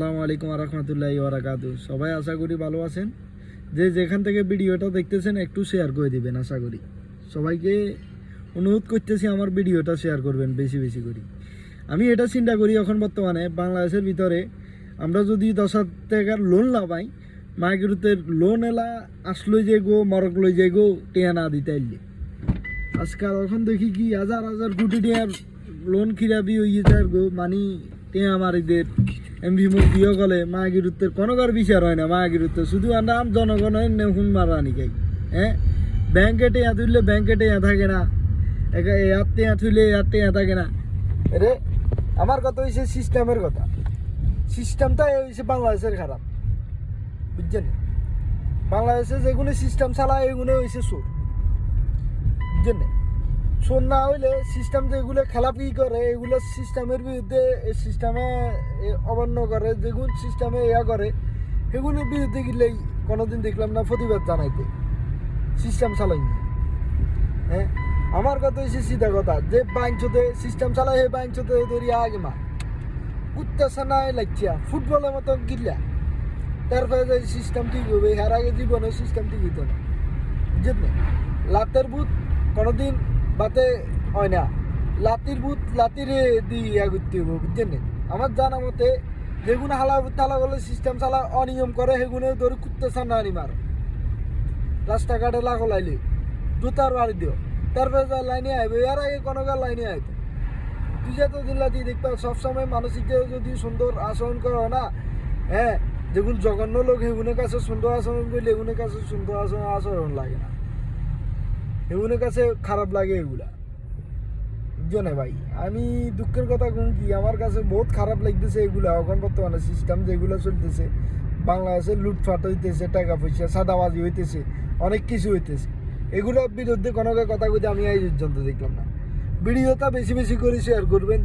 আসসালামু আলাইকুম রহমতুল্লাহি ওয়া বারাকাতুহু। সবাই আশা করি ভালো আছেন। যে যেখান থেকে ভিডিওটা দেখতেছেন একটু শেয়ার করে দিবেন। আশা করি সবাইকে অনুরোধ করতেছি আমার ভিডিওটা শেয়ার করবেন বেশি বেশি করে। আমি এটা চিন্তা করি এখন বর্তমানে বাংলাদেশের ভিতরে আমরা যদি 10,000 টাকার লোন না পাই, মাইগ্রুতের লোন এলা আসলই যে গো মরক লই যাই গো টেয়া না দিতে আইলে। আজকাল এখন দেখি কি হাজার হাজার কোটি টাকার লোন খিরাবি হইয়ে যায় গো, মানি টেয়া মারিদের এমভি মুক্তিও গলে মাগিরুত্বের কোনো কার বিচার হয় না। মাগিরুত্বের শুধু আমরা জনগণের নেহুন মারা নিকাই। হ্যাঁ, ব্যাংকে টেয়া তুললে ব্যাংকে টেয়া থাকে না, এয়ার টেয়া তুললে এয়ার টেয়া থাকে না। রে আমার কথা হয়েছে সিস্টেমের কথা। সিস্টেমটা হয়েছে বাংলাদেশের খারাপ, বুঝছেন? বাংলাদেশে যেগুলো সিস্টেম চালায় এগুলো হয়েছে চোর, বুঝছেন? শোন না হইলে সিস্টেম যেগুলো খেলাপি করে এগুলো সিস্টেমের বিরুদ্ধে, সিস্টেমে অমান্য করে, যেগুলো সিস্টেমে ইয়া করে সেগুলোর বিরুদ্ধে গেলেই কোনোদিন দেখলাম না প্রতিবাদ জানাইতে। সিস্টেম চালাই না। হ্যাঁ, আমার কথা হচ্ছে সিধা কথা, যে বাইঞ্চতে সিস্টেম চালায় সেই বাইঞ্চতে ধরিয়া আগে মা উত্তেজনা নাই লাগছিয়া ফুটবলের মতো গিল্লা, তারপরে যে সিস্টেম ঠিক হবে। এর আগে জীবনে সিস্টেম ঠিক হইতো না, বুঝছেন না? লাতের বুথ কোনোদিন বাতে হয় না, লাতির বুথ লাতিরে দিয়ে করতে হবে, বুঝছেন? আমার জানা মতে যেগুলো হালা তালা বলে সিস্টেম চালা অনিয়ম করে সেগুলো ধরে কুত্তে সান্না আনি মার, রাস্তাঘাটে লাগো লাইলে জুতার বাড়ি দিও, তারপরে যা লাইনে আইবে। এর আগে কোনো কার লাইনে আইতো তুই যত দিন লাতি দেখবা সবসময় মানসিক যদি সুন্দর আচরণ করো না। হ্যাঁ, যেগুলো জঘন্য লোক সেগুলোর কাছে সুন্দর আচরণ করলে এগুলোর কাছে সুন্দর আচরণ লাগে না, এগুলোর কাছে খারাপ লাগে এগুলা, বুঝছো না ভাই? আমি দুঃখের কথা কোন কি, আমার কাছে বহুত খারাপ লাগতেছে এগুলা। এখন বর্তমানে সিস্টেম যেগুলো চলতেছে বাংলাদেশে, লুটফাট হইতেছে, টাকা পয়সা সাদাবাজি হইতেছে, অনেক কিছু হইতেছে। এগুলোর বিরুদ্ধে কোনো কথা কইতে আমি এই পর্যন্ত দেখলাম না। ভিডিওটা বেশি বেশি করে শেয়ার করবেন।